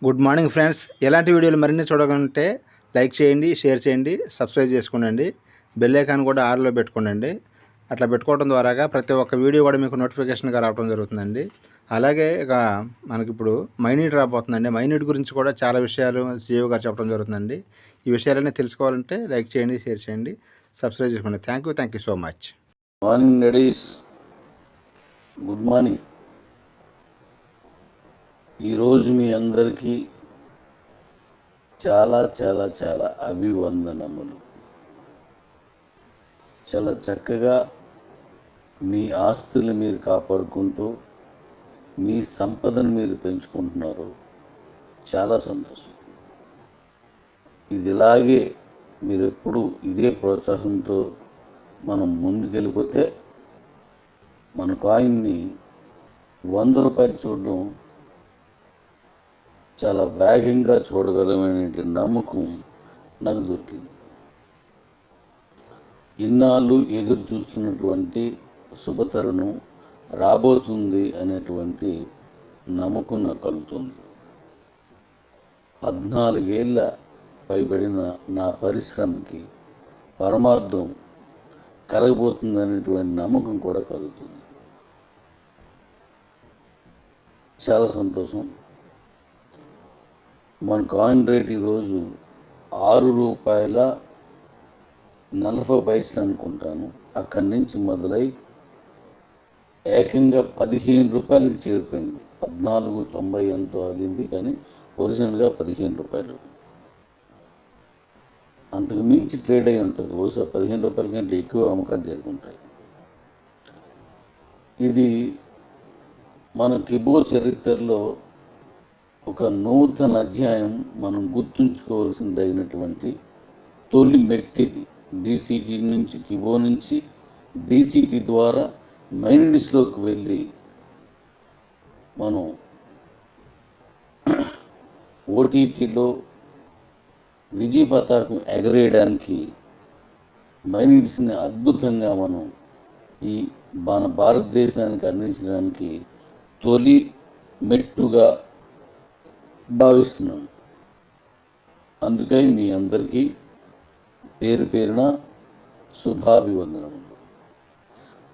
Good morning friends. ఎలాంటి వీడియోలు మరిన్ని చూడాలంటే లైక్ చేయండి, షేర్ చేయండి, సబ్స్క్రైబ్ చేసుకోండి. బెల్ ఐకాన్ కూడా ఆన్లో పెట్టుకోండి. అట్లా పెట్టుకోవడం ద్వారాగా ప్రతి ఒక్క వీడియో కూడా మీకు నోటిఫికేషన్గా రావడం జరుగుతుందండి. అలాగే ఇక మనకిప్పుడు మైనీట్ రాబోతుందండి. మైనీట్ గురించి కూడా చాలా విషయాలు సీఈఓ గారు చెప్పడం జరుగుతుందండి. ఈ విషయాలన్నీ తెలుసుకోవాలంటే లైక్ చేయండి, షేర్ చేయండి, సబ్స్క్రైబ్ చేసుకోండి. Thank you so much. Morning ladies, good morning. ఈరోజు మీ అందరికీ చాలా చాలా చాలా అభివందనములు. చాలా చక్కగా మీ ఆస్తులు మీరు కాపాడుకుంటూ మీ సంపదను మీరు పెంచుకుంటున్నారు. చాలా సంతోషం. ఇది ఇలాగే మీరు ఎప్పుడు ఇదే ప్రోత్సాహంతో మనం ముందుకెళ్ళిపోతే మన కాయిన్ని 100 రూపాయలు చూడడం చాలా వేగంగా చూడగలమనే నమ్మకం నాకు దొరికింది. ఇన్నాళ్ళు ఎదురు చూస్తున్నటువంటి శుభతరుణం రాబోతుంది అనేటువంటి నమ్మకం నాకు కలుగుతుంది. 14 ఏళ్ళ పైబడిన నా పరిశ్రమకి పరమార్థం కలగబోతుంది అనేటువంటి నమ్మకం కూడా కలుగుతుంది. చాలా సంతోషం. మన కాయిన్ రేట్ ఈరోజు ₹6.40 అనుకుంటాను. అక్కడి నుంచి మొదలై ఏకంగా ₹15 చేరిపోయింది. 14.90 ఎంతో ఆగింది, కానీ ఒరిజినల్గా ₹15. అంతకు మించి ట్రేడ్ అయి ఉంటుంది. బహుశా ₹15 కంటే ఎక్కువ అమ్మకాలు జరుగుతుంటాయి. ఇది మన కిబో చరిత్రలో ఒక నూతన అధ్యాయం. మనం గుర్తుంచుకోవాల్సిందైనటువంటి తొలి మెట్టిది. డీసీటీ నుంచి, కిబో నుంచి డీసీటీ ద్వారా మైనిడిస్లోకి వెళ్ళి మనం ఓటీటీలో విజయ పతాకం ఎగరేయడానికి మైనిడిస్ని అద్భుతంగా మనం ఈ మన భారతదేశానికి అందించడానికి తొలి మెట్టుగా భావిస్తున్నాను. అందుకై మీ అందరికీ పేరు పేరున శుభాభివందనములు.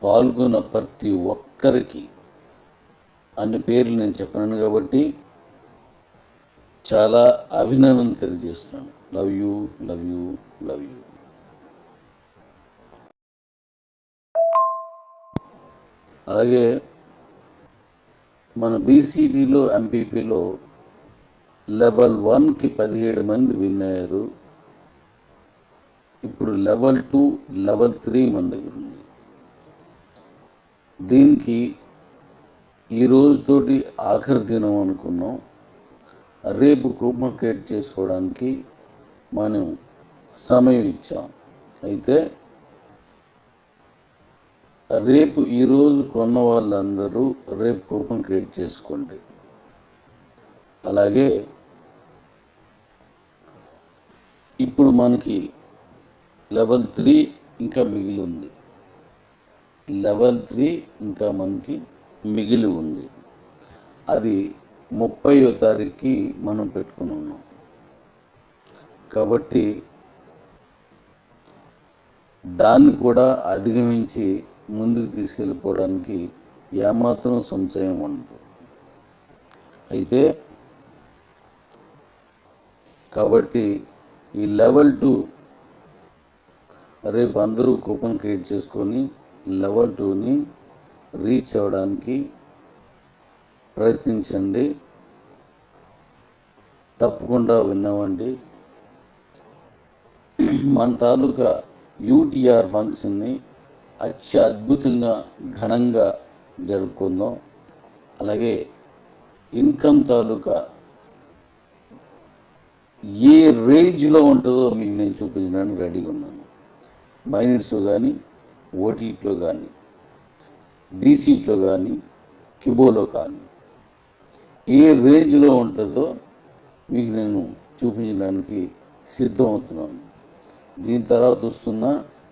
పాల్గొన్న ప్రతి ఒక్కరికి అన్ని పేర్లు నేను చెప్పను కాబట్టి చాలా అభినందనలు తెలియజేస్తున్నాను. Love you, love you, love you. అలాగే మన బీసీటీలో ఎంపీపీలో లెవెల్ 1కి 17 మంది విన్ అయ్యారు. ఇప్పుడు లెవెల్ 2, లెవెల్ 3 మన దగ్గర ఉంది. దీనికి ఈ రోజుతోటి ఆఖరి దినం అనుకున్నాం. రేపు కూపన్ క్రియేట్ చేసుకోవడానికి మనం సమయం ఇచ్చాం. అయితే రేపు ఈరోజు కొన్న వాళ్ళందరూ రేపు కూపన్ క్రియేట్ చేసుకోండి. అలాగే ఇప్పుడు మనకి లెవెల్ 3 ఇంకా మిగిలి ఉంది. లెవెల్ 3 ఇంకా మనకి మిగిలి ఉంది. అది 30వ తారీఖుకి మనం పెట్టుకుని ఉన్నాం. కాబట్టి దాన్ని కూడా అధిగమించి ముందుకు తీసుకెళ్ళిపోవడానికి ఏమాత్రం సంశయం ఉండదు. అయితే కాబట్టి ఈ లెవెల్ 2 రేపు అందరూ కూపన్ క్రియేట్ చేసుకొని లెవెల్ 2ని రీచ్ అవ్వడానికి ప్రయత్నించండి. తప్పకుండా విన్నామండి. మన తాలూకా యూటీఆర్ ఫంక్షన్ని అత్యద్భుతంగా ఘనంగా జరుపుకుందాం. అలాగే ఇన్కమ్ తాలూకా ఏ రేంజ్లో ఉంటుందో మీకు నేను చూపించడానికి రెడీగా ఉన్నాను. మైనిట్స్లో కానీ, ఓటీటీలో కానీ, డీసీట్లో కానీ, కిబోలో కానీ ఏ రేంజ్లో ఉంటుందో మీకు నేను చూపించడానికి సిద్ధమవుతున్నాను. దీని తర్వాత వస్తున్న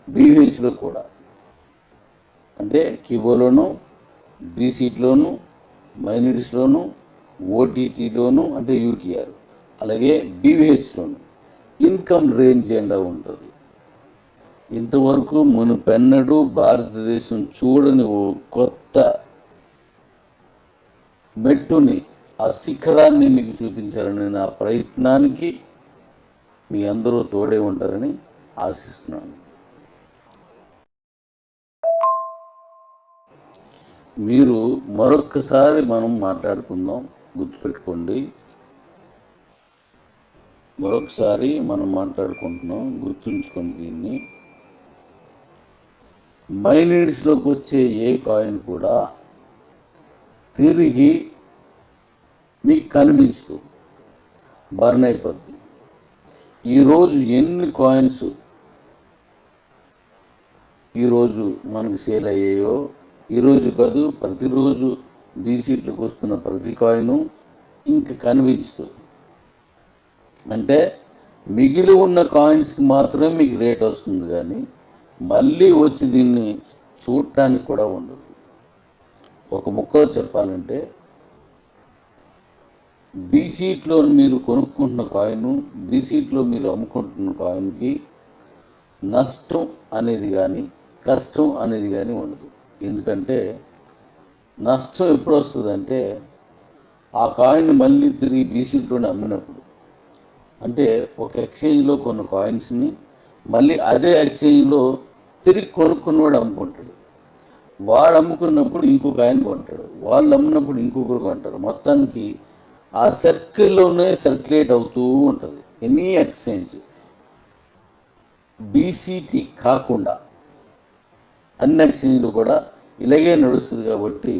బీహెచ్లో కూడా, అంటే కిబోలోను, డీసీట్లోను, మైనిట్స్లోను, ఓటీటీలోను అంటే యూటీఆర్, అలాగే బీవీహెచ్లోను ఇన్కమ్ రేంజ్ జెండా ఉంటుంది. ఇంతవరకు మునుపెన్నడూ భారతదేశం చూడని ఓ కొత్త మెట్టుని, ఆ శిఖరాన్ని మీకు చూపించాలని నా ప్రయత్నానికి మీ అందరూ తోడే ఉంటారని ఆశిస్తున్నాను. మీరు మరొక్కసారి మనం మాట్లాడుకుందాం, గుర్తుపెట్టుకోండి. మరొకసారి మనం మాట్లాడుకుంటున్నాం, గుర్తుంచుకోండి దీన్ని. మైనీడ్స్లోకి వచ్చే ఏ కాయిన్ కూడా తిరిగి మీకు కనిపించదు, బర్న్ అయిపోద్ది. ఈరోజు ఎన్ని కాయిన్స్ ఈరోజు మనకు సేల్ అయ్యాయో, ఈరోజు కాదు ప్రతిరోజు బీసీట్లకు వస్తున్న ప్రతి కాయిను ఇంక కనిపించదు. అంటే మిగిలి ఉన్న కాయిన్స్కి మాత్రమే మీకు రేట్ వస్తుంది, కానీ మళ్ళీ వచ్చి దీన్ని చూడటానికి కూడా ఉండదు. ఒక ముక్కలో చెప్పాలంటే బీసీట్లో మీరు కొనుక్కుంటున్న కాయిన్, బీసీట్లో మీరు అమ్ముకుంటున్న కాయిన్కి నష్టం అనేది కానీ కష్టం అనేది కానీ ఉండదు. ఎందుకంటే నష్టం ఎప్పుడు వస్తుందంటే ఆ కాయిన్ మళ్ళీ తిరిగి బీసీట్లోనే అమ్మినప్పుడు. అంటే ఒక ఎక్స్చేంజ్లో కొన్ని కాయిన్స్ని మళ్ళీ అదే ఎక్స్చేంజ్లో తిరిగి కొనుక్కున్నవాడు అమ్ముకుంటాడు. వాడు అమ్ముకున్నప్పుడు ఇంకొక ఆయన కొంటాడు, వాళ్ళు అమ్మినప్పుడు ఇంకొకరు కొంటారు. మొత్తానికి ఆ సర్కిల్లోనే సర్క్యులేట్ అవుతూ ఉంటుంది. ఎనీ ఎక్స్చేంజ్ బీసీటీ కాకుండా అన్ని ఎక్స్చేంజ్లు కూడా ఇలాగే నడుస్తుంది. కాబట్టి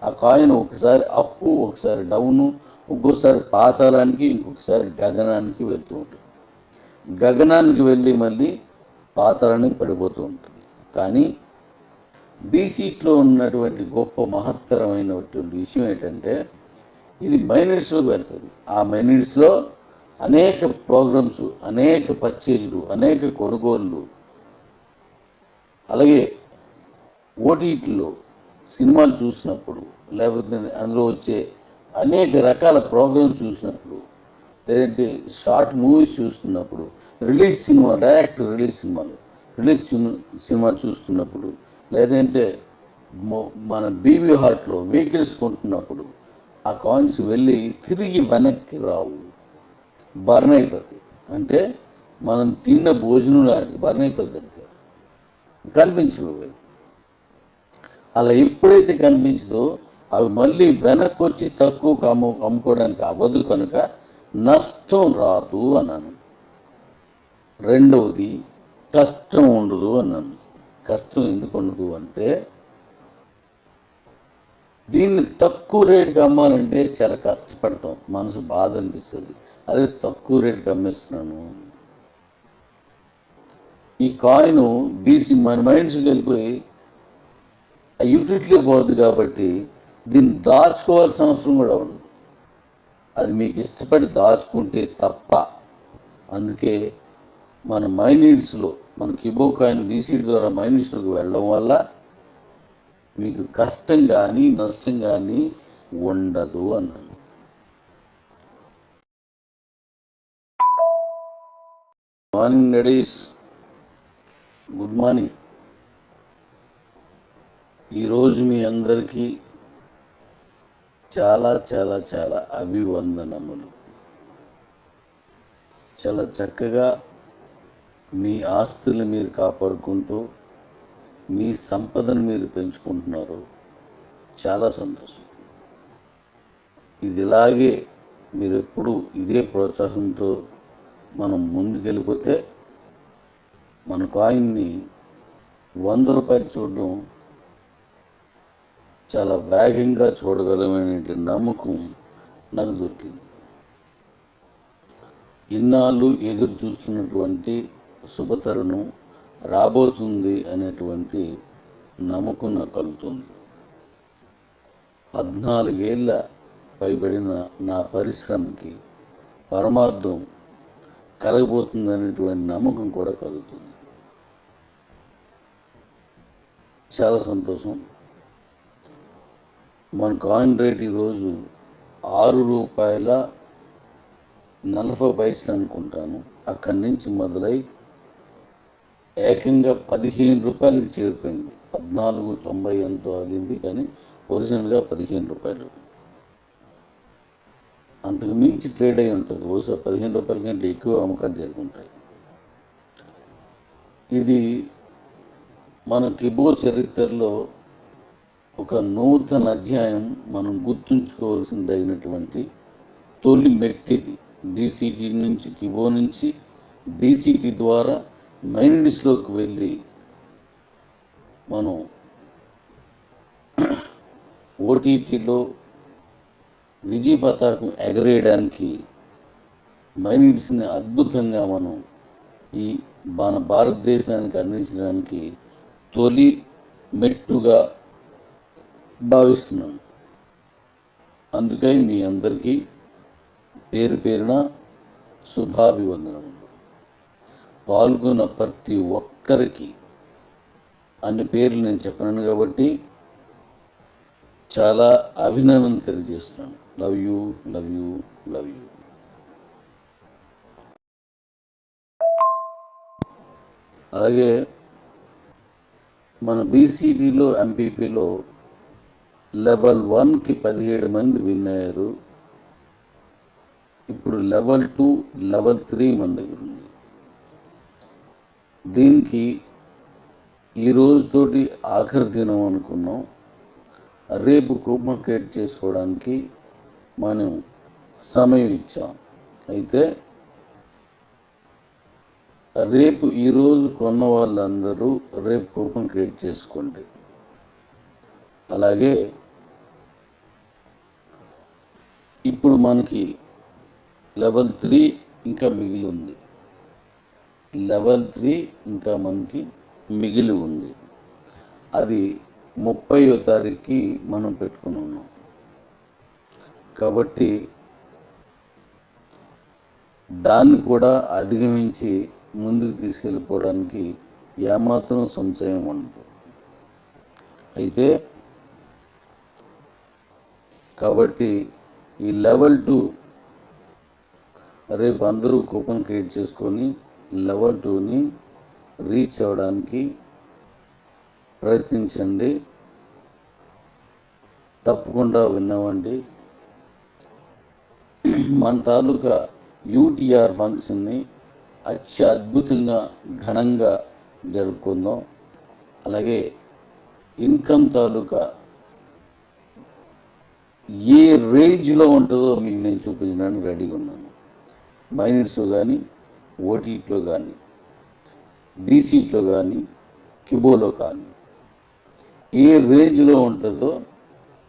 ఆ కాయిన్ ఒకసారి అప్పు, ఒకసారి డౌను, ఒక్కోసారి పాతాళానికి, ఇంకొకసారి గగనానికి వెళ్తూ ఉంటుంది. గగనానికి వెళ్ళి మళ్ళీ పాతాళానికి పడిపోతూ ఉంటుంది. కానీ బీసీట్లో ఉన్నటువంటి గొప్ప మహత్తరమైనటువంటి విషయం ఏంటంటే ఇది మైనీడ్స్లోకి వెళ్తుంది. ఆ మైనీడ్స్లో అనేక ప్రోగ్రామ్స్, అనేక పర్చేజ్లు, అనేక కొనుగోళ్ళు, అలాగే ఓటీటీలో సినిమాలు చూసినప్పుడు, లేకపోతే అందులో వచ్చే అనేక రకాల ప్రోగ్రామ్స్ చూసినప్పుడు, లేదంటే షార్ట్ మూవీస్ చూస్తున్నప్పుడు, release cinema, direct release cinema చూస్తున్నప్పుడు, లేదంటే మన బీబీ హార్ట్లో వెహికల్స్ కొంటున్నప్పుడు ఆ కాయిన్స్ వెళ్ళి తిరిగి వెనక్కి రావు, బర్న్ అయిపోతాయి. అంటే మనం తిన్న భోజనం లాంటిది, బర్న్ అయిపోద్ది, అంతే, కనిపించవు. అలా ఎప్పుడైతే కనిపించదో అవి మళ్ళీ వెనక్కి వచ్చి తక్కువ అమ్ముకోవడానికి అవ్వదు, కనుక నష్టం రాదు అన్నాను. రెండవది కష్టం ఉండదు అన్నాను. కష్టం ఎందుకు ఉండదు అంటే దీన్ని తక్కువ రేటుకి అమ్మాలంటే చాలా కష్టపడతాం, మనసు బాధ అనిపిస్తుంది. అదే తక్కువ రేటుకి అమ్మేస్తున్నాను. ఈ కాయిన్ బీసీ మన మైండ్స్కి వెళ్ళిపోయి యూటిలిటీలో పోద్ది. కాబట్టి దీన్ని దాచుకోవాల్సిన అవసరం కూడా ఉండదు. అది మీకు ఇష్టపడి దాచుకుంటే తప్ప. అందుకే మన మైనీడ్స్లో, మన కిబో కాయిన్ బీసీ ద్వారా మైనీడ్స్లోకి వెళ్ళడం వల్ల మీకు కష్టం కానీ నష్టం కానీ ఉండదు అన్నాను. Morning ladies, good morning. ఈరోజు మీ అందరికీ చాలా చాలా చాలా అభివందనములు. చాలా చక్కగా మీ ఆస్తులు మీరు కాపాడుకుంటూ మీ సంపదను మీరు పెంచుకుంటున్నారు. చాలా సంతోషం. ఇది ఇలాగే మీరు ఎప్పుడు ఇదే ప్రోత్సాహంతో మనం ముందుకెళ్ళిపోతే మన కాయిన్ని 100 రూపాయలు చూడడం చాలా వేగంగా చూడగలమనే నమ్మకం నాకు దొరికింది. ఇన్నాళ్ళు ఎదురు చూస్తున్నటువంటి శుభతరుణం రాబోతుంది అనేటువంటి నమ్మకం నాకు కలుగుతుంది. 14 ఏళ్ళ పైబడిన నా పరిశ్రమకి పరమార్థం కలగబోతుంది అనేటువంటి నమ్మకం కూడా కలుగుతుంది. చాలా సంతోషం. మన కాయిన్ రేట్ ఈరోజు రూ. 6.40 అనుకుంటాను. అక్కడి నుంచి మొదలై ఏకంగా రూ. 15కి చేరిపోయింది. 14.90 ఎంతో ఆగింది, కానీ ఒరిజినల్గా రూ. 15. అంతకు మించి ట్రేడ్ అయి ఉంటుంది. బహుశా రూ. 15 కంటే ఎక్కువ అమ్మకాలు జరుగుతుంటాయి. ఇది మన కిబో చరిత్రలో ఒక నూతన అధ్యాయం. మనం గుర్తుంచుకోవాల్సిందైనటువంటి తొలి మెట్టిది. డీసీటీ నుంచి, కిబో నుంచి డీసీటీ ద్వారా మైనిడ్స్లోకి వెళ్ళి మనం ఓటీటీలో విజయ పతాకం ఎగరేయడానికి మైనిడ్స్ని అద్భుతంగా మనం ఈ మన భారతదేశానికి అందించడానికి తొలి మెట్టుగా భావిస్తున్నాను. అందుకై మీ అందరికీ పేరు పేరున శుభాభివందనములు. పాల్గొన్న ప్రతి ఒక్కరికి అన్ని పేర్లు నేను చెప్పను కాబట్టి చాలా అభినందనలు తెలియజేస్తున్నాను. Love you, love you, love you. అలాగే మన బీసీటీలో ఎంపీపీలో లెవెల్ 1కి 17 మంది విన్ అయ్యారు. ఇప్పుడు లెవెల్ 2, లెవెల్ 3 మన దగ్గర ఉంది. దీనికి ఈ రోజుతోటి ఆఖరి దినం అనుకున్నాం. రేపు కూపన్ క్రియేట్ చేసుకోవడానికి మనం సమయం ఇచ్చాం. అయితే రేపు ఈరోజు కొన్న వాళ్ళందరూ రేపు కూపన్ క్రియేట్ చేసుకోండి. అలాగే ఇప్పుడు మనకి లెవెల్ 3 ఇంకా మిగిలి ఉంది. లెవెల్ 3 ఇంకా మనకి మిగిలి ఉంది. అది 30వ తారీఖుకి మనం పెట్టుకుని ఉన్నాం. కాబట్టి దాన్ని కూడా అధిగమించి ముందుకు తీసుకెళ్ళిపోవడానికి ఏమాత్రం సంశయం ఉండదు. అయితే కాబట్టి ఈ లెవెల్ 2 రేపు అందరూ కూపన్ క్రియేట్ చేసుకొని లెవెల్ 2ని రీచ్ అవ్వడానికి ప్రయత్నించండి. తప్పకుండా విన్నామండి. మన తాలూకా యూటీఆర్ ఫంక్షన్ని అత్యద్భుతంగా ఘనంగా జరుపుకుందాం. అలాగే ఇన్కమ్ తాలూకా ఏ రేంజ్లో ఉంటుందో మీకు నేను చూపించడానికి రెడీగా ఉన్నాను. మైనిడ్స్లో కానీ, ఓటీటీలో కానీ, డీసీట్లో కానీ, కిబోలో కానీ ఏ రేంజ్లో ఉంటుందో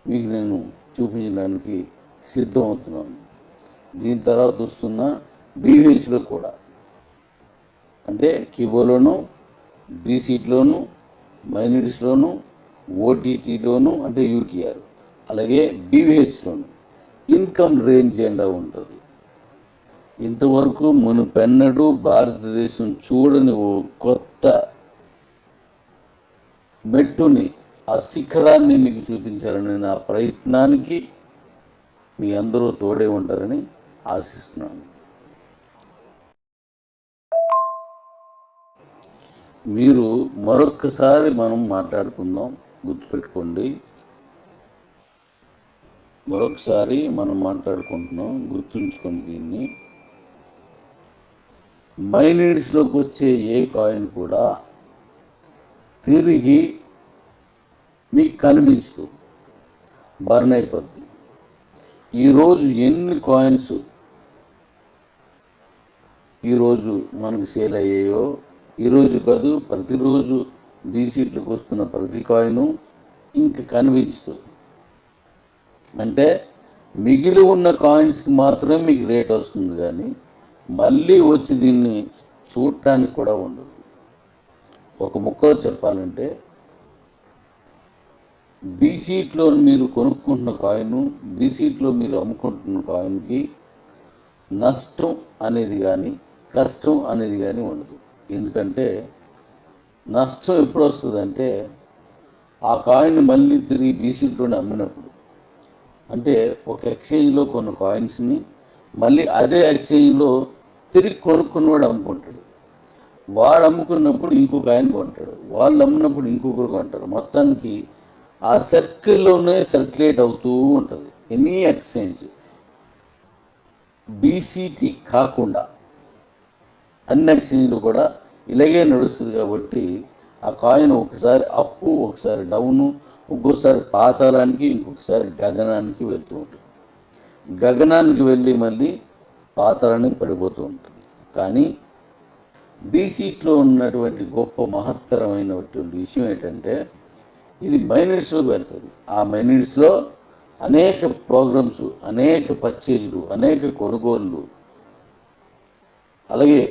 మీకు నేను చూపించడానికి సిద్ధమవుతున్నాను. దీని తర్వాత వస్తున్న బీవీహెచ్లో కూడా, అంటే కిబోలోను, డీసీట్లోను, మైనిడ్స్లోను, ఓటీటీలోను అంటే యూటీఆర్, అలాగే బీవీహెచ్లోను ఇన్కమ్ రేంజ్ ఎండా ఉంటుంది. ఇంతవరకు మునుపెన్నడూ భారతదేశం చూడని ఓ కొత్త మెట్టుని, ఆ శిఖరాన్ని మీకు చూపించాలని నా ప్రయత్నానికి మీ అందరూ తోడే ఉంటారని ఆశిస్తున్నాను. మీరు మరొక్కసారి మనం మాట్లాడుకుందాం. గుర్తుపెట్టుకోండి, మరొకసారి మనం మాట్లాడుకుంటున్నాం. గుర్తుంచుకోండి దీన్ని. మైనిడ్స్లోకి వచ్చే ఏ కాయిన్ కూడా తిరిగి మీకు కనిపించదు, బర్న్ అయిపోద్ది. ఈరోజు ఎన్ని కాయిన్స్ ఈరోజు మనకు సేల్ అయ్యాయో, ఈరోజు కాదు ప్రతిరోజు డీసీట్లకు వస్తున్న ప్రతి కాయిను ఇంక కనిపించదు. అంటే మిగిలి ఉన్న కాయిన్స్కి మాత్రమే మీకు రేట్ వస్తుంది, కానీ మళ్ళీ వచ్చి దీన్ని చూడటానికి కూడా ఉండదు. ఒక ముక్కలో చెప్పాలంటే డీసీట్లో మీరు కొనుక్కుంటున్న కాయిన్, డీసీట్లో మీరు అమ్ముకుంటున్న కాయిన్కి నష్టం అనేది కానీ, కష్టం అనేది కానీ ఉండదు. ఎందుకంటే నష్టం ఎప్పుడు వస్తుందంటే ఆ కాయిన్ మళ్ళీ తిరిగి డీసీట్లోనే అమ్మినప్పుడు. అంటే ఒక ఎక్స్చేంజ్లో కొన్ని కాయిన్స్ని మళ్ళీ అదే ఎక్స్చేంజ్లో తిరిగి కొనుక్కున్నవాడు అమ్ముకుంటాడు. వాడు అమ్ముకున్నప్పుడు ఇంకొక ఆయన కొంటాడు, వాళ్ళు అమ్మినప్పుడు ఇంకొకరు కొంటారు. మొత్తానికి ఆ సర్కిల్లోనే సర్క్యులేట్ అవుతూ ఉంటుంది. ఎనీ ఎక్స్చేంజ్ బీసీటీ కాకుండా అన్ని ఎక్స్చేంజ్లు కూడా ఇలాగే నడుస్తుంది. కాబట్టి ఆ కాయిన్ ఒకసారి అప్పు, ఒకసారి డౌను, ఒక్కోసారి పాతాళానికి, ఇంకొకసారి గగనానికి వెళ్తూ ఉంటుంది. గగనానికి వెళ్ళి మళ్ళీ పాతాళానికి పడిపోతూ ఉంటుంది. కానీ బీసీట్లో ఉన్నటువంటి గొప్ప మహత్తరమైనటువంటి విషయం ఏంటంటే ఇది మైనర్స్లోకి వెళ్తుంది. ఆ మైనర్స్లో అనేక ప్రోగ్రామ్స్, అనేక పర్చేజ్లు, అనేక కొనుగోళ్ళు, అలాగే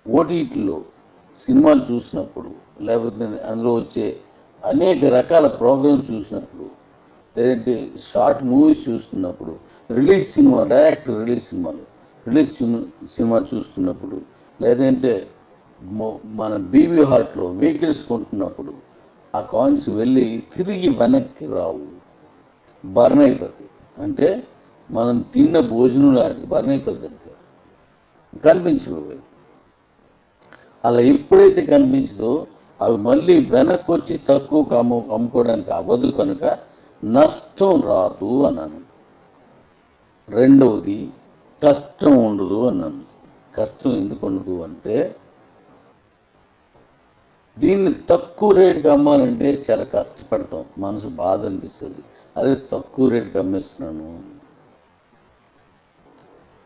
ఓటీటీలో సినిమాలు చూసినప్పుడు, లేకపోతే అందులో వచ్చే అనేక రకాల ప్రోగ్రామ్స్ చూసినప్పుడు, లేదంటే షార్ట్ మూవీస్ చూస్తున్నప్పుడు, డైరెక్ట్ రిలీజ్ సినిమా చూస్తున్నప్పుడు, లేదంటే మన బీబీ హార్ట్లో వెహికల్స్ కొంటున్నప్పుడు ఆ కాయిన్స్ వెళ్ళి తిరిగి వెనక్కి రావు, బర్న్ అయిపోతాయి. అంటే మనం తిన్న భోజనం లాంటిది బర్న్ అయిపోద్ది, అంతే, కనిపించిపోయి. అలా ఎప్పుడైతే కనిపించదో అవి మళ్ళీ వెనక్కి వచ్చి తక్కువ అమ్ముకోవడానికి అవ్వదు, కనుక నష్టం రాదు అన్నాను. రెండవది కష్టం ఉండదు అన్నాను. కష్టం ఎందుకు ఉండదు అంటే దీన్ని తక్కువ రేటుకి అమ్మాలంటే చాలా కష్టపడతాం, మనసు బాధ అనిపిస్తుంది. అదే తక్కువ రేటుకి అమ్మేస్తున్నాను,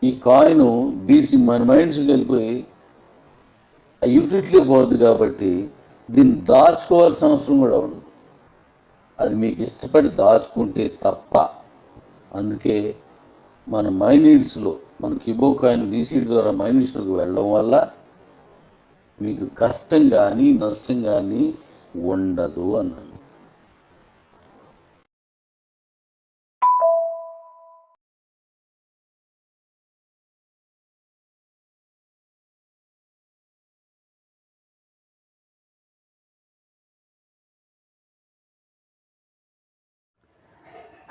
ఈ కాయిన్ బీసీ మన మైండ్స్కి వెళ్ళిపోయి యూటిలిటీలో పోద్ది. కాబట్టి దీన్ని దాచుకోవాల్సిన అవసరం కూడా ఉండదు. అది మీకు ఇష్టపడి దాచుకుంటే తప్ప. అందుకే మన మైనీడ్స్లో, మన కిబో కాయిన్ బీసీ ద్వారా మైనీడ్స్లోకి వెళ్ళడం వల్ల మీకు కష్టం కానీ నష్టం కానీ ఉండదు అన్నాను.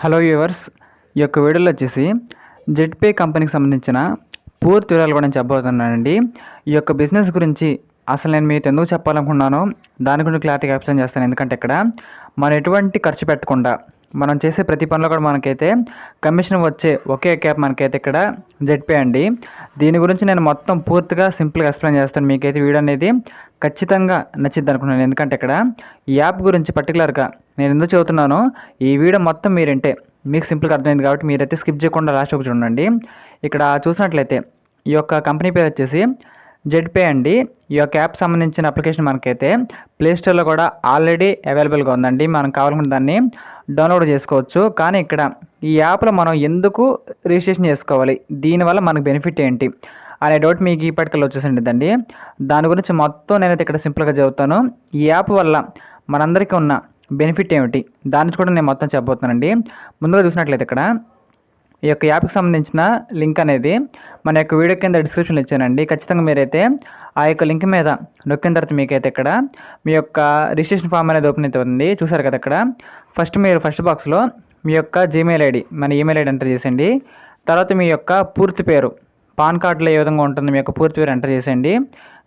హలో వ్యూవర్స్, ఈ యొక్క వీడియోలో వచ్చేసి జెట్పే కంపెనీకి సంబంధించిన పూర్తి వివరాలు కూడా నేను చెప్పబోతున్నానండి. ఈ యొక్క బిజినెస్ గురించి అసలు నేను మీతో ఎందుకు చెప్పాలనుకున్నానో దాని గురించి క్లారిటీగా ఎక్స్ప్లెయిన్ చేస్తాను. ఎందుకంటే ఇక్కడ మనం ఎటువంటి ఖర్చు పెట్టకుండా మనం చేసే ప్రతి పనిలో కూడా మనకైతే కమిషన్ వచ్చే ఒకే యాప్ మనకైతే ఇక్కడ జెట్పే అండి. దీని గురించి నేను మొత్తం పూర్తిగా సింపుల్గా ఎక్స్ప్లెయిన్ చేస్తాను. మీకైతే వీడియో అనేది ఖచ్చితంగా నచ్చిద్ది అనుకున్నాను. ఎందుకంటే ఇక్కడ ఈ యాప్ గురించి పర్టికులర్గా నేను ఎందుకు చెబుతున్నానో ఈ వీడియో మొత్తం మీరంటే మీకు సింపుల్గా అర్థమైంది కాబట్టి మీరైతే స్కిప్ చేయకుండా లాస్ట్ ఒక చూడండి. ఇక్కడ చూసినట్లయితే ఈ యొక్క కంపెనీ పేరు వచ్చేసి జెట్పే అండి. ఈ యొక్క యాప్ సంబంధించిన అప్లికేషన్ మనకైతే ప్లేస్టోర్లో కూడా ఆల్రెడీ అవైలబుల్గా ఉందండి. మనం కావాలనుకున్న దాన్ని డౌన్లోడ్ చేసుకోవచ్చు. కానీ ఇక్కడ ఈ యాప్లో మనం ఎందుకు రిజిస్ట్రేషన్ చేసుకోవాలి, దీనివల్ల మనకు బెనిఫిట్ ఏంటి అనే డౌట్ మీకు ఈ పట్టికల్లో వచ్చేసిందండి. దాని గురించి మొత్తం నేనైతే ఇక్కడ సింపుల్గా చెబుతాను. ఈ యాప్ వల్ల మనందరికీ ఉన్న బెనిఫిట్ ఏమిటి దాని కూడా నేను మొత్తం చెప్పబోతున్నానండి. ముందుగా చూసినట్లయితే ఇక్కడ ఈ యొక్క యాప్కి సంబంధించిన లింక్ అనేది మన యొక్క వీడియో కింద డిస్క్రిప్షన్లో ఇచ్చానండి. ఖచ్చితంగా మీరైతే ఆ యొక్క లింక్ మీద నొక్కిన తర్వాత మీకైతే ఇక్కడ మీ యొక్క రిజిస్ట్రేషన్ ఫామ్ అనేది ఓపెన్ అవుతుంది. చూసారు కదా, ఇక్కడ మీరు ఫస్ట్ బాక్స్లో మీ యొక్క జీమెయిల్ ఐడి, మన ఈమెయిల్ ఐడి ఎంటర్ చేసేయండి. తర్వాత మీ యొక్క పూర్తి పేరు, పాన్ కార్డులో ఏ విధంగా ఉంటుంది మీ యొక్క పూర్తి పేరు ఎంటర్ చేసేయండి.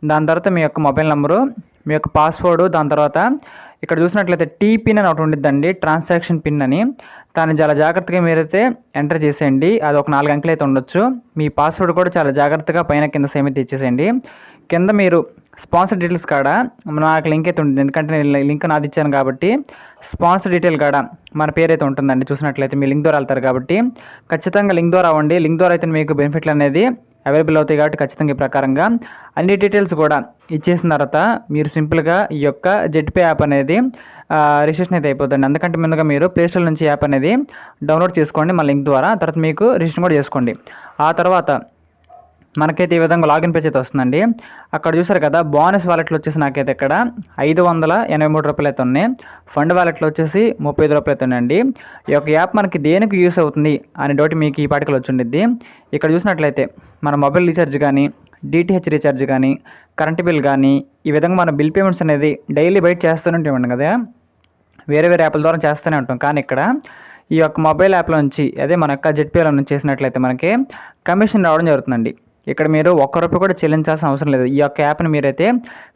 దాని తర్వాత మీ యొక్క మొబైల్ నెంబరు, మీ యొక్క పాస్వర్డ్, దాని తర్వాత ఇక్కడ చూసినట్లయితే టీ పిన్ అని ఒకటి ఉండిద్దండి, ట్రాన్సాక్షన్ పిన్ అని. దాన్ని చాలా జాగ్రత్తగా మీరైతే ఎంటర్ చేసేయండి. అది ఒక 4 అంకెలు అయితే ఉండొచ్చు. మీ పాస్వర్డ్ కూడా చాలా జాగ్రత్తగా పైన కింద సేమ్ అయితే ఇచ్చేసేయండి. కింద మీరు స్పాన్సర్ డీటెయిల్స్ కాడ నాకు లింక్ అయితే ఉంటుంది, ఎందుకంటే నేను లింక్ నాది ఇచ్చాను కాబట్టి స్పాన్సర్ డీటెయిల్ కాడ మన పేరు అయితే ఉంటుందండి. చూసినట్లయితే మీ లింక్ ద్వారా వెళ్తారు కాబట్టి ఖచ్చితంగా లింక్ ద్వారా అవ్వండి. లింక్ ద్వారా అయితే మీకు బెనిఫిట్లు అనేది అవైలబుల్ అవుతాయి కాబట్టి ఖచ్చితంగా ఈ ప్రకారంగా అన్ని డీటెయిల్స్ కూడా ఇచ్చేసిన తర్వాత మీరు సింపుల్గా ఈ యొక్క జెట్పే యాప్ అనేది రిజిస్ట్రేషన్ అయితే అయిపోతుంది. అందుకంటే ముందుగా మీరు ప్లేస్టోర్ నుంచి యాప్ అనేది డౌన్లోడ్ చేసుకోండి మన లింక్ ద్వారా. తర్వాత మీకు రిజిస్ట్రేషన్ కూడా చేసుకోండి. ఆ తర్వాత మనకైతే ఈ విధంగా లాగిన్ పేజ్ అయితే వస్తుందండి. అక్కడ చూసారు కదా, బోనస్ వాలెట్లో వచ్చేసి నాకైతే ఇక్కడ 583 రూపాయలు అయితే ఉన్నాయి. ఫండ్ వాలెట్లో వచ్చేసి 35 రూపాయలు అయితే ఉన్నాయండి. ఈ యొక్క యాప్ మనకి దేనికి యూస్ అవుతుంది అనే డౌట్ మీకు ఈ పాటికలు వచ్చిండిద్ది. ఇక్కడ చూసినట్లయితే మన మొబైల్ రీఛార్జ్ కానీ, డిటిహెచ్ రీఛార్జ్ కానీ, కరెంట్ బిల్ కానీ, ఈ విధంగా మన బిల్ పేమెంట్స్ అనేది డైలీ బయట చేస్తూనే ఉంటాం కదా, వేరే యాప్ల ద్వారా చేస్తూనే ఉంటాం. కానీ ఇక్కడ ఈ యొక్క మొబైల్ యాప్లో నుంచి అదే మన యొక్క జెడ్పీలో నుంచి చేసినట్లయితే మనకి కమిషన్ రావడం జరుగుతుందండి. ఇక్కడ మీరు ₹1 కూడా చెల్లించాల్సిన అవసరం లేదు. ఈ యొక్క యాప్ని మీరైతే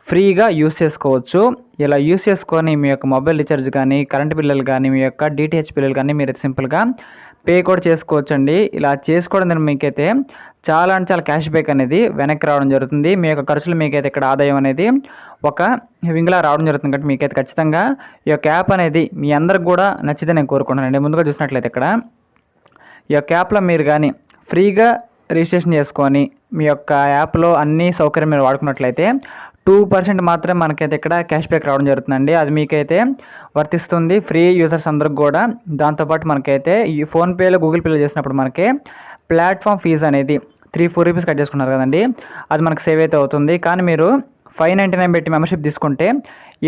ఫ్రీగా యూస్ చేసుకోవచ్చు. ఇలా యూస్ చేసుకొని మీ యొక్క మొబైల్ రీఛార్జ్ కానీ, కరెంట్ బిల్లులు కానీ, మీ యొక్క DTH బిల్లులు కానీ మీరైతే సింపుల్గా పే కూడా చేసుకోవచ్చండి. ఇలా చేసుకోవడం ద్వారా మీకైతే చాలా అంటే చాలా క్యాష్ బ్యాక్ అనేది వెనక్కి రావడం జరుగుతుంది. మీ యొక్క ఖర్చులు మీకైతే ఇక్కడ ఆదాయం అనేది ఒక వింగ్లా రావడం జరుగుతుంది. కాబట్టి మీకైతే ఖచ్చితంగా ఈ యొక్క యాప్ అనేది మీ అందరికి కూడా నచ్చితే నేను కోరుకుంటున్నానండి. ముందుగా చూసినట్లయితే ఇక్కడ ఈ యొక్క యాప్లో మీరు కానీ ఫ్రీగా రిజిస్ట్రేషన్ చేసుకొని మీ యొక్క యాప్లో అన్ని సౌకర్యం మీరు వాడుకున్నట్లయితే 2% మాత్రమే మనకైతే ఇక్కడ క్యాష్ బ్యాక్ రావడం జరుగుతుందండి. అది మీకైతే వర్తిస్తుంది ఫ్రీ యూజర్స్ అందరికి కూడా. దాంతోపాటు మనకైతే ఈ ఫోన్పేలో, గూగుల్ పేలో చేసినప్పుడు మనకి ప్లాట్ఫామ్ ఫీజు అనేది ₹3-4 కట్ చేసుకున్నారు కదండి, అది మనకు సేవ్ అయితే అవుతుంది. కానీ మీరు $599 పెట్టి మెంబర్షిప్ తీసుకుంటే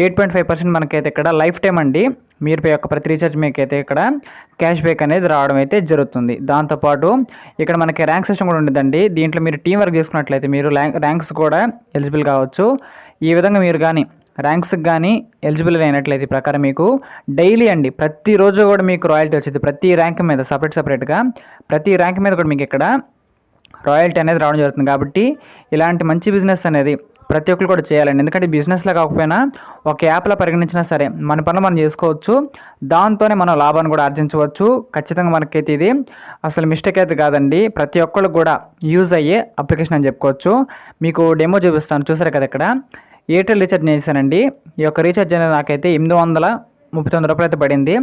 8.5% మనకైతే ఇక్కడ లైఫ్ టైం అండి. మీరు పే యొక్క ప్రతి రీఛార్జ్ మీకైతే ఇక్కడ క్యాష్ బ్యాక్ అనేది రావడం అయితే జరుగుతుంది. దాంతోపాటు ఇక్కడ మనకి ర్యాంక్ సిస్టమ్ కూడా ఉండదండి. దీంట్లో మీరు టీం వర్క్ చేసుకున్నట్లయితే మీరు ర్యాంక్స్ కూడా ఎలిజిబుల్ కావచ్చు. ఈ విధంగా మీరు కానీ ర్యాంక్స్కి కానీ ఎలిజిబుల్ అయినట్లయితే ప్రకారం మీకు డైలీ అండి ప్రతిరోజు కూడా మీకు రాయల్టీ వచ్చింది. ప్రతి ర్యాంక్ మీద సపరేట్గా ప్రతి ర్యాంక్ మీద కూడా మీకు ఇక్కడ రాయల్టీ అనేది రావడం జరుగుతుంది. కాబట్టి ఇలాంటి మంచి బిజినెస్ అనేది ప్రతి ఒక్కరు కూడా చేయాలండి. ఎందుకంటే బిజినెస్లో కాకపోయినా ఒక యాప్లో పరిగణించినా సరే మన పనులు మనం చేసుకోవచ్చు. దాంతోనే మనం లాభాన్ని కూడా ఆర్జించవచ్చు. ఖచ్చితంగా మనకైతే ఇది అసలు మిస్టేక్ అయితే కాదండి. ప్రతి ఒక్కరికి కూడా యూజ్ అయ్యే అప్లికేషన్ అని చెప్పుకోవచ్చు. మీకు డెమో చూపిస్తాను, చూసారు కదా. ఇక్కడ ఎయిర్టెల్ రీఛార్జ్ చేశానండి. ఈ యొక్క రీఛార్జ్ అనేది నాకైతే ₹839 అయితే పడింది.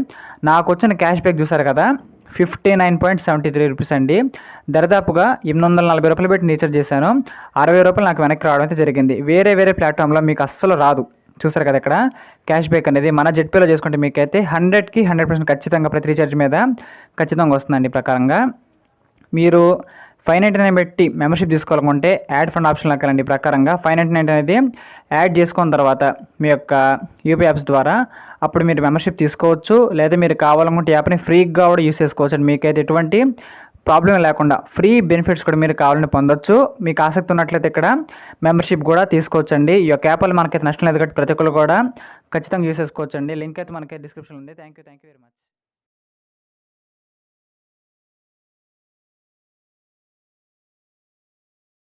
నాకు వచ్చిన క్యాష్ బ్యాక్ చూసారు కదా, ₹59.73 అండి. దరిదాపుగా ₹840 పెట్టి రీఛార్జ్ చేశాను. ₹60 నాకు వెనక్కి రావడం అయితే జరిగింది. వేరే ప్లాట్ఫామ్లో మీకు అస్సలు రాదు. చూసారు కదా ఇక్కడ క్యాష్ బ్యాక్ అనేది మన జెడ్పీలో చేసుకుంటే మీకైతే 100కి 100% ఖచ్చితంగా ప్రతి రీఛార్జ్ మీద ఖచ్చితంగా వస్తుందండి. ప్రకారంగా మీరు $599 పెట్టి మెంబర్షిప్ తీసుకోవాలనుకుంటే యాడ్ ఫండ్ ఆప్షన్లోకి వెళ్ళండి. ప్రకారంగా $599 అనేది యాడ్ చేసుకున్న తర్వాత మీ యొక్క యూపీ యాప్స్ ద్వారా అప్పుడు మీరు మెంబర్షిప్ తీసుకోవచ్చు. లేదా మీరు కావాలనుకుంటే యాప్ని ఫ్రీగా కూడా యూస్ చేసుకోవచ్చు అండి. మీకైతే ఎటువంటి ప్రాబ్లం లేకుండా ఫ్రీ బెనిఫిట్స్ కూడా మీరు కావాలని పొందొచ్చు. మీకు ఆసక్తి ఉన్నట్లయితే ఇక్కడ మెంబర్షిప్ కూడా తీసుకోవచ్చు అండి. ఈ యొక్క యాప్ వల్ల మనకైతే నష్టం లేదు కాబట్టి ప్రతి ఒక్కరు కూడా ఖచ్చితంగా యూస్ చేసుకోవచ్చు అండి. లింక్ అయితే మనకైతే డిస్క్రిప్షన్లో ఉంది. Thank you very much.